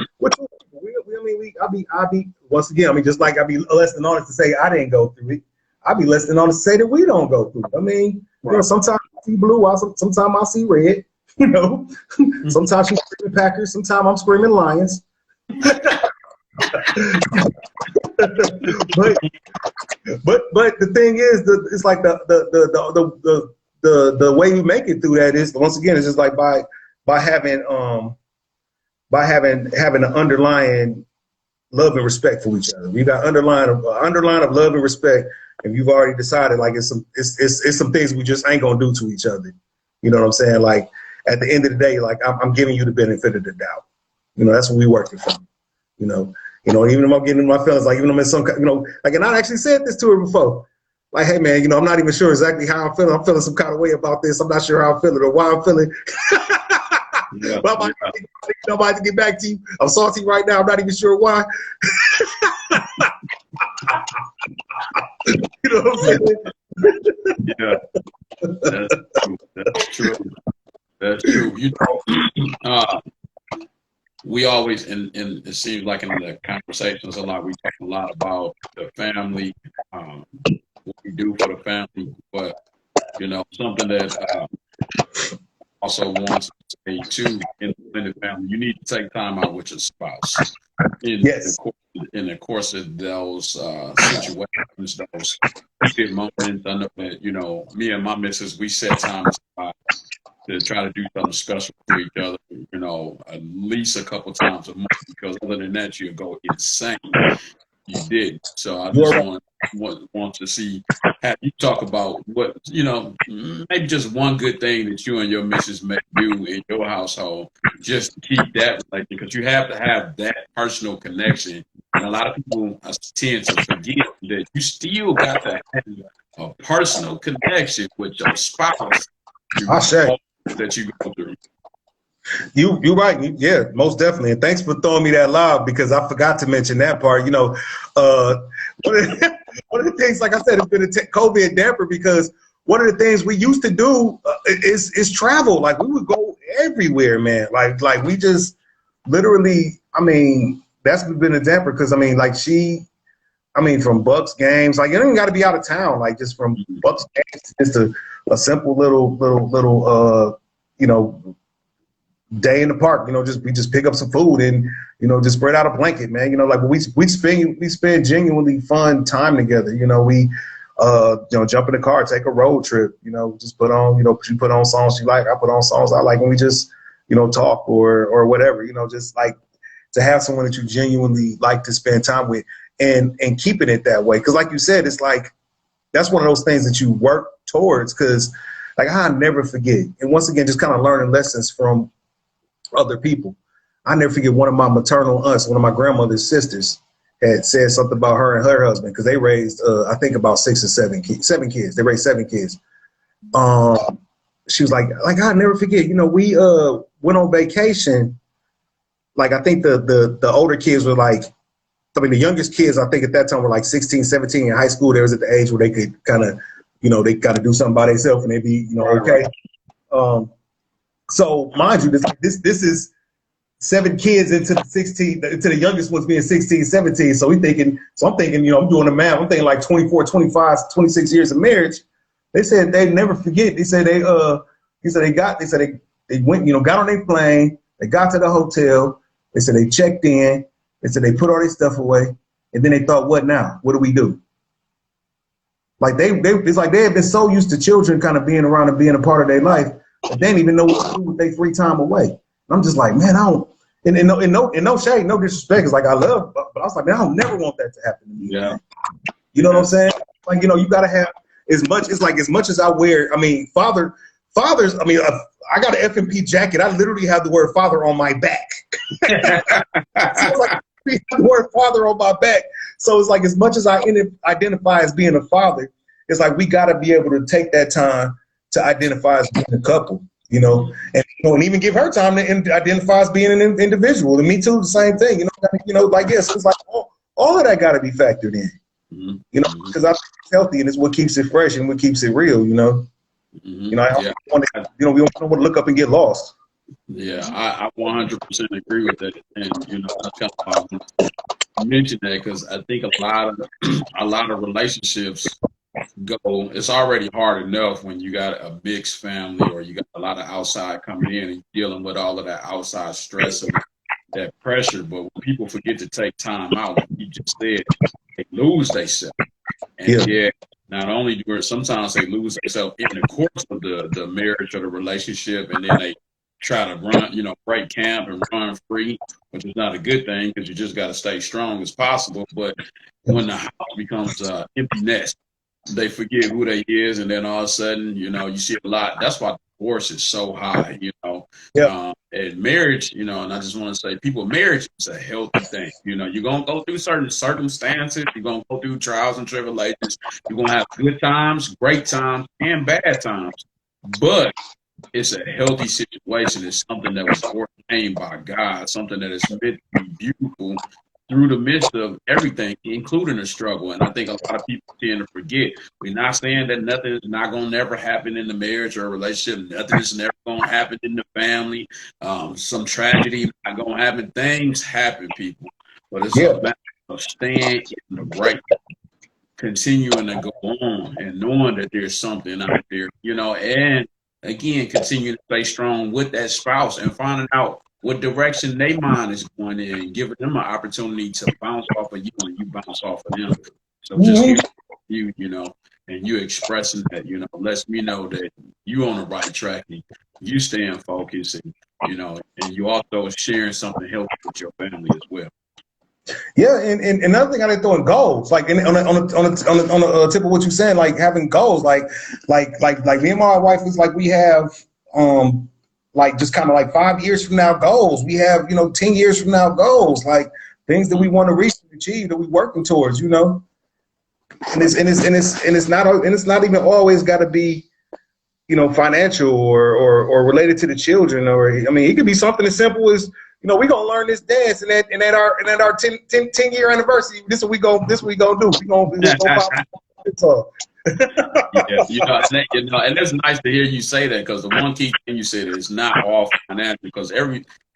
I'll be once again. Just like I'd be less than honest to say I didn't go through it. I'd be less than honest to say that we don't go through it. Sometimes I see blue, sometimes I see red. Sometimes she's screaming Packers, sometimes I'm screaming Lions. but the thing is, it's like the way we make it through that is, once again, it's just like by having an underlying love and respect for each other. We got underline of love and respect, and you've already decided like it's some things we just ain't gonna do to each other. You know what I'm saying? Like at the end of the day, like I'm giving you the benefit of the doubt. That's what we working for. Even if I'm getting in my feelings, like even if I'm in some, like, and I actually said this to her before. Like, hey man, I'm not even sure exactly how I'm feeling. I'm feeling some kind of way about this. I'm not sure how I'm feeling or why I'm feeling. Yeah, but I'm about to get back to you. I'm salty right now. I'm not even sure why. You know what I'm saying? Yeah, that's true. We always, and it seems like in the conversations a lot, we talk a lot about the family, what we do for the family, but, something that also wants to say too, in the family, you need to take time out with your spouse. In the course of those situations, those good moments, I know that, me and my missus, we set time aside to try to do something special for each other, at least a couple times a month, because other than that, you'll go insane. You did. So I just want to see, have you talk about what, maybe just one good thing that you and your missus may do in your household, just to keep that relationship, because you have to have that personal connection. And a lot of people tend to forget that you still got to have a personal connection with your spouse. That you go through. You're right. Yeah, most definitely. And thanks for throwing me that lob, because I forgot to mention that part. One of the things, like I said, it's been a COVID damper, because one of the things we used to do is travel. Like we would go everywhere, man. Like we just literally, that's been a damper, because from Bucks games, like you don't even got to be out of town. Like just from Bucks games, just a simple little day in the park. We just pick up some food and just spread out a blanket, man. Like we spend genuinely fun time together. We jump in the car, take a road trip, just put on, she put on songs she like, I put on songs I like, and we just, talk or whatever, just like to have someone that you genuinely like to spend time with and keeping it that way. Cause like you said, it's like, that's one of those things that you work towards. Cause like, I never forget. And once again, just kind of learning lessons from other people. I never forget one of my maternal aunts, one of my grandmother's sisters, had said something about her and her husband, because they raised, I think about 6 or 7 kids. They raised 7 kids. She was like I never forget. We went on vacation. Like, I think the older kids were like, the youngest kids, I think at that time were like 16, 17 in high school. They was at the age where they could kind of, they got to do something by themselves and they'd be, okay. So mind you, this is 7 kids into the youngest ones being 16, 17. So I'm thinking, I'm doing the math. I'm thinking like 24, 25, 26 years of marriage. They said they'd never forget. They said they went, got on their plane. They got to the hotel. They said they checked in. They said they put all their stuff away. And then they thought, what now? What do we do? Like it's like they had been so used to children kind of being around and being a part of their life that they didn't even know what to do with their free time away. And I'm just like, man, I don't. And no shade, no disrespect. It's like I love, but I was like, man, I don't never want that to happen to me. Yeah. You know what I'm saying? Like, you gotta have as much. It's like as much as I wear. I mean, fathers. I mean, I got an F&P jacket. I literally have the word father on my back. So it's like I have the word father on my back. So it's like as much as I identify as being a father, it's like we gotta be able to take that time to identify as being a couple. And even give her time to identify as being an individual. And me too, the same thing. Like yes, it's like all of that got to be factored in. Because I think it's healthy and it's what keeps it fresh and what keeps it real. I don't want to, we don't want to look up and get lost. Yeah, I 100% agree with that, and that's kind of why I mentioned that, because I think a lot of relationships go. It's already hard enough when you got a mixed family or you got a lot of outside coming in and dealing with all of that outside stress and that pressure. But when people forget to take time out, like you just said, they lose themselves. And not only do sometimes they lose themselves in the course of the marriage or the relationship, and then they try to run, break camp and run free, which is not a good thing because you just got to stay strong as possible. But when the house becomes an empty nest, they forget who they is, and then all of a sudden, you see a lot. That's why divorce is so high, and marriage, and I just want to say, marriage is a healthy thing. You're going to go through certain circumstances. You're going to go through trials and tribulations. You're going to have good times, great times, and bad times. But it's a healthy situation. It's something that was ordained by God, something that is meant to be beautiful through the midst of everything, including the struggle. And I think a lot of people tend to forget. We're not saying that nothing is not going to never happen in the marriage or relationship. Nothing is never going to happen in the family. Some tragedy not going to happen. Things happen, people. But it's a matter of staying in the right, continuing to go on and knowing that there's something out there, and again, continue to stay strong with that spouse and finding out what direction their mind is going in and giving them an opportunity to bounce off of you and you bounce off of them. So just you, and you expressing that, lets me know that you on the right track and you staying focused and, and you also sharing something healthy with your family as well. Yeah, and another thing I didn't throw in goals, like on the tip of what you're saying, like having goals, like me and my wife is like we have like just kind of like 5 years from now goals. We have 10 years from now goals, like things that we want to reach and achieve that we're working towards, and it's not even always got to be financial or related to the children, or I mean it could be something as simple as we're gonna learn this dance and at our 10 year anniversary. This is what we gonna do. We gonna pop guitar. And it's nice to hear you say that, because the one key thing you said is not all financial, because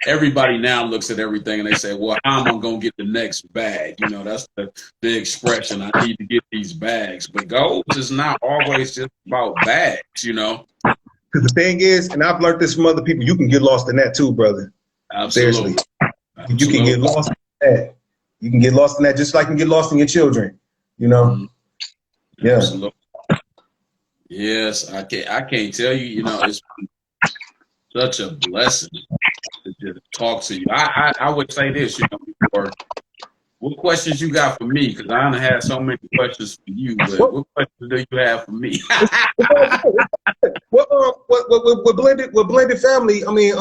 everybody now looks at everything and they say, well, how am I gonna get the next bag? That's the expression. I need to get these bags. But goals is not always just about bags, Because the thing is, and I've learned this from other people, you can get lost in that too, brother. Absolutely. Seriously. You can get lost in that. You can get lost in that just like you can get lost in your children, Mm-hmm. Yeah. Absolutely. Yes, I can't tell you, it's such a blessing to just talk to you. I would say this, before what questions you got for me? Because I don't have so many questions for you, but What what questions do you have for me? what blended family? I mean,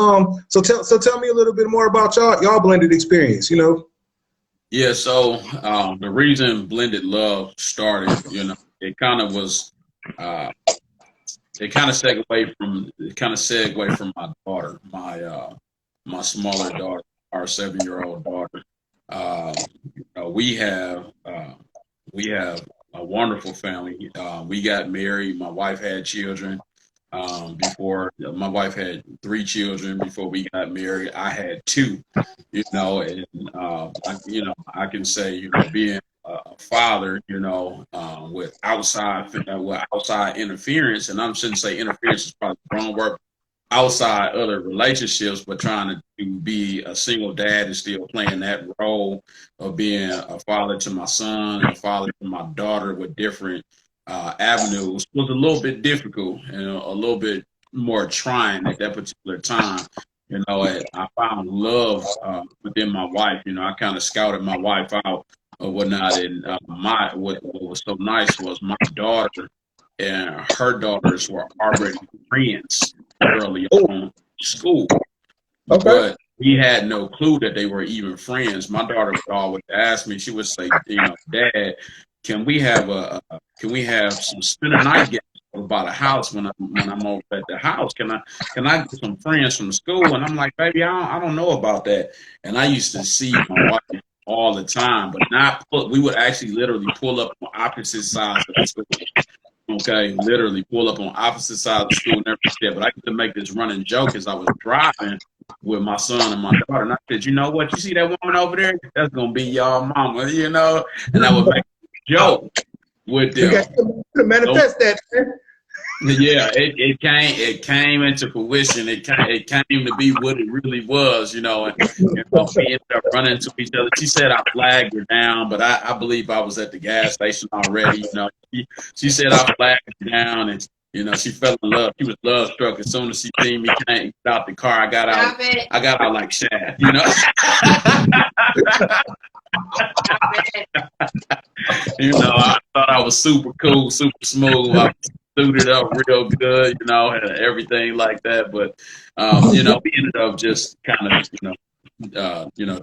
so tell me a little bit more about y'all blended experience. Yeah, so the reason Blended Love started, it kind of was uh, it kind of segued from my daughter, my smaller daughter, our 7-year-old daughter. We have a wonderful family. We got married. My wife had children. Before my wife had 3 children before we got married. I had 2. And I can say, being a father, with outside interference, and I shouldn't say interference is probably the wrong word, outside other relationships, but trying to be a single dad and still playing that role of being a father to my son, a father to my daughter with different avenues was a little bit difficult and a little bit more trying at that particular time. I found love within my wife. I kind of scouted my wife out or whatnot, and what was so nice was my daughter and her daughters were already friends early Oh, on in school, okay. but we had no clue that they were even friends. My daughter would always ask me, she would say, Dad, can we have some spend a night games about a house when I'm over at the house? Can I get some friends from school? And I'm like, baby, I don't know about that. And I used to see my wife all the time, but we would actually literally pull up on opposite sides of the school. Okay, literally pull up on opposite sides of the school and everything. But I used to make this running joke as I was driving with my son and my daughter. And I said, you know what? You see that woman over there? That's going to be y'all mama, And I would make a joke with You them. got to manifest that, man. Yeah, it came into fruition. It came to be what it really was, and we ended up running into each other. She said I flagged her down, but I believe I was at the gas station already. She said I flagged her down, and she fell in love. She was love struck as soon as she seen me get out the car. I got out. I got out like Shad, I thought I was super cool, super smooth. I suited up real good, and everything like that. But, we ended up just kind of,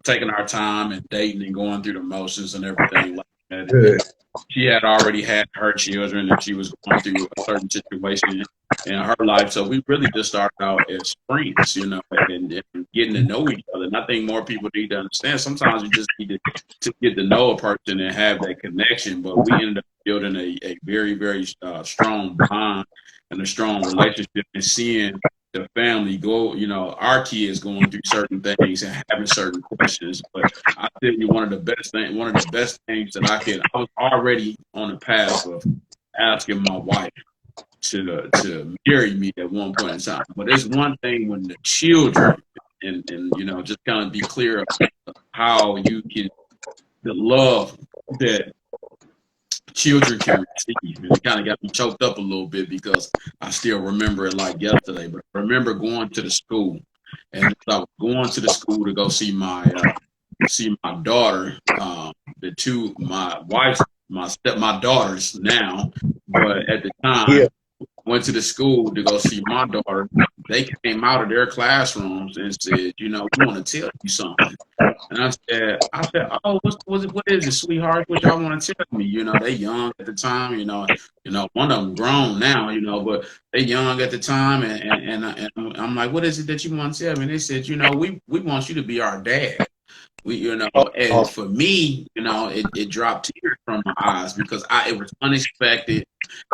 taking our time and dating and going through the motions and everything like that. And she had already had her children and she was going through a certain situation in her life. So we really just started out as friends, and getting to know each other. And I think more people need to understand sometimes you just need to get to know a person and have that connection. But we ended up building a very, very strong bond and a strong relationship and seeing the family go, our kids going through certain things and having certain questions. But I tell you, one of the best things that I was already on the path of asking my wife to marry me at one point in time. But it's one thing when the children and just kind of be clear of how you can the love that children can receive. And it kind of got me choked up a little bit because I still remember it like yesterday. But I remember going to the school, and I was going to the school to go see my daughter, my daughters now, but at the time. Went to the school to go see my daughter. They came out of their classrooms and said, we want to tell you something. And I said, oh, what is it, sweetheart? What y'all want to tell me? They young at the time, one of them grown now, but they young at the time. And I'm like, what is it that you want to tell me? And they said, we want you to be our dad. And for me, it dropped tears from my eyes because it was unexpected.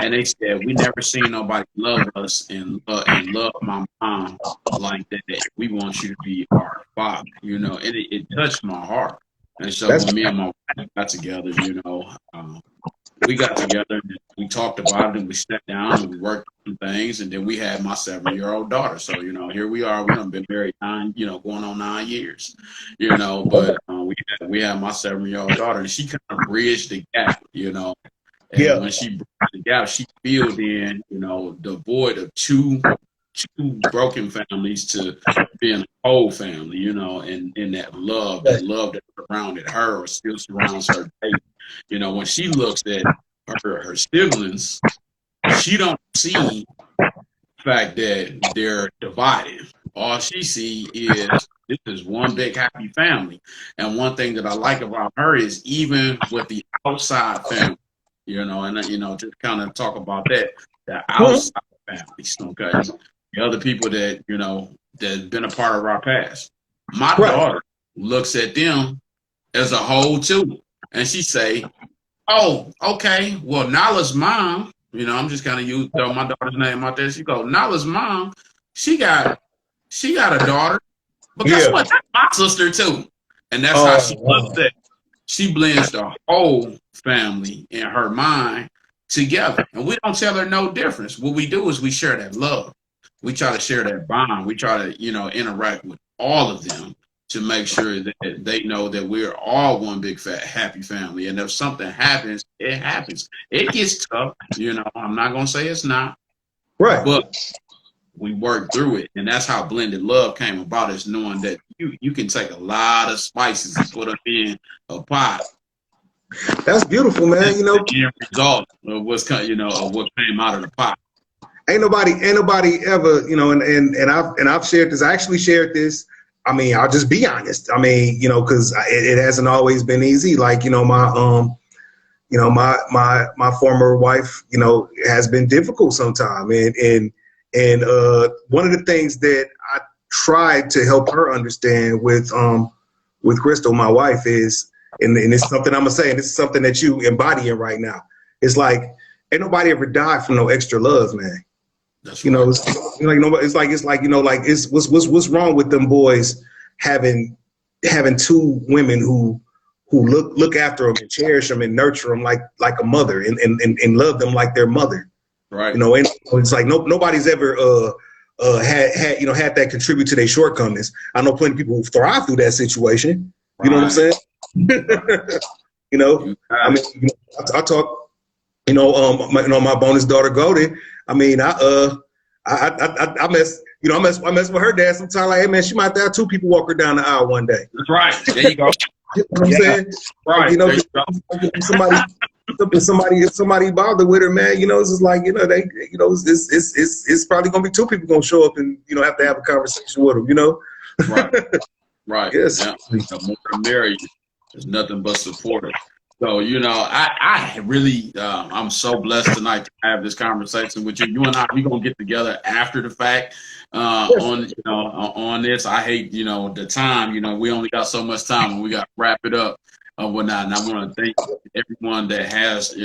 And they said, we never seen nobody love us and love my mom like that. We want you to be our father, and it touched my heart. And so when me and my wife got together, we got together and we talked about it and we sat down and we worked on things. And then we had my 7-year-old daughter. So, here we are. We done been married going on 9 years, but we had my 7-year-old daughter and she kind of bridged the gap, And Yeah. when she bridged the gap, she filled in, the void of two broken families to being a whole family, and that love that surrounded her or still surrounds her today. When she looks at her siblings, she don't see the fact that they're divided. All she see is this is one big happy family. And one thing that I like about her is even with the outside family, just kind of talk about that, the outside families, okay? The other people that, that's been a part of our past. My Right. daughter looks at them as a whole too. And she say, oh, okay, well, Nala's mom, I'm just kind of throw my daughter's name out there. She go, Nala's mom, she got a daughter, but guess Yeah. what? That's my sister too. And that's how she looks Oh, at it. She blends the whole family in her mind together. And we don't tell her no difference. What we do is we share that love. We try to share that bond. We try to, interact with all of them to make sure that they know that we're all one big fat happy family. And if something happens, it happens. It gets tough, I'm not gonna say it's not, right. but we work through it. And that's how blended love came about, is knowing that you can take a lot of spices and put them in a pot. That's beautiful, man. The end result of of what came out of the pot. Ain't nobody ever, and I've shared this. I actually shared this. I mean, I'll just be honest. I mean, because it hasn't always been easy. Like, my former wife, has been difficult sometimes. And one of the things that I tried to help her understand with Crystal, my wife, is, and it's something I'm gonna say, and this is something that you embodying right now. It's like, ain't nobody ever died from no extra love, man. That's right. What's wrong with them boys having two women who look after them and cherish them and nurture them like a mother and love them like their mother. Right. And it's like nobody's ever had that contribute to their shortcomings. I know plenty of people who thrive through that situation. Right. You know what I'm saying? I mean, I talk. My bonus daughter Golden. I mean, I mess with her dad sometimes. Like, hey man, she might have two people walk her down the aisle one day. That's right. There you go. You know what I'm saying? Right. If somebody bothered with her, man, it's just like, it's probably gonna be two people gonna show up and have to have a conversation with them. Right. Yes. Yeah. The more the merrier. There's nothing but supporters. So, I really, I'm so blessed tonight to have this conversation with you. You and I, we're going to get together after the fact on this. I hate, the time, we only got so much time and we got to wrap it up and whatnot. And I want to thank everyone that has,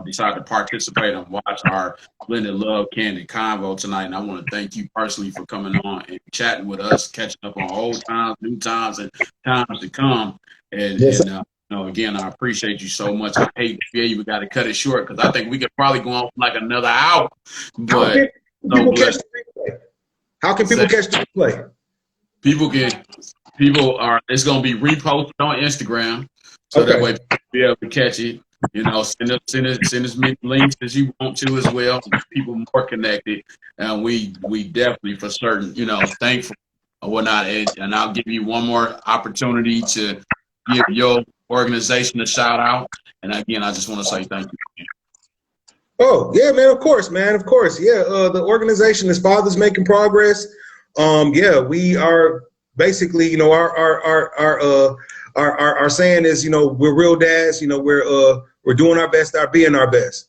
decided to participate and watch our Blended Love Candid Convo tonight. And I want to thank you personally for coming on and chatting with us, catching up on old times, new times, and times to come. Again, I appreciate you so much. I hate to feel you. We got to cut it short because I think we could probably go on for like another hour. But how can people catch the replay? It's going to be reposted on Instagram. So that way people be able to catch it. Send as many links as you want to as well. People more connected. And we definitely for certain, thankful or whatnot. And I'll give you one more opportunity to give your organization a shout out. And again, I just want to say thank you. Oh yeah, man. Of course, man. Of course. Yeah. The organization is Fathers Making Progress. We are basically, our saying is, we're real dads. We're doing our best, being our best.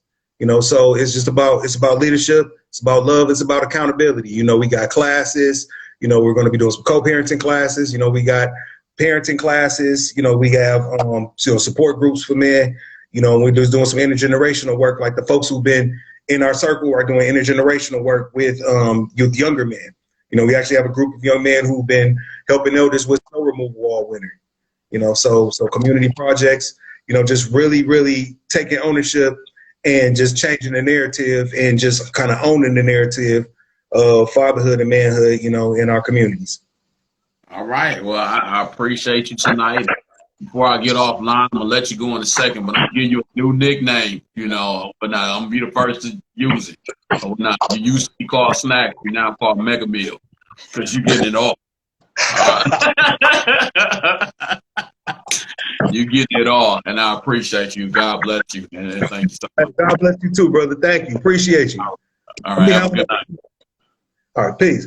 So it's about leadership. It's about love. It's about accountability. We got classes. We're going to be doing some co-parenting classes. We got parenting classes. We have support groups for men. We're just doing some intergenerational work. Like the folks who've been in our circle are doing intergenerational work with younger men. We actually have a group of young men who've been helping elders with snow removal all winter. So community projects. Just really, really taking ownership and just changing the narrative and just kind of owning the narrative of fatherhood and manhood. In our communities. All right. Well, I appreciate you tonight. before I get offline, I'm gonna let you go in a second, but I'm gonna give you a new nickname, you know. But now I'm gonna be the first to use it. So now you used to be called Snack, you're now called Mega Meal, because you're getting it all. You get it all, and I appreciate you. God bless you, and thank you so much. God bless you too, brother. Thank you. Appreciate you. All right, have a good night. All right, peace.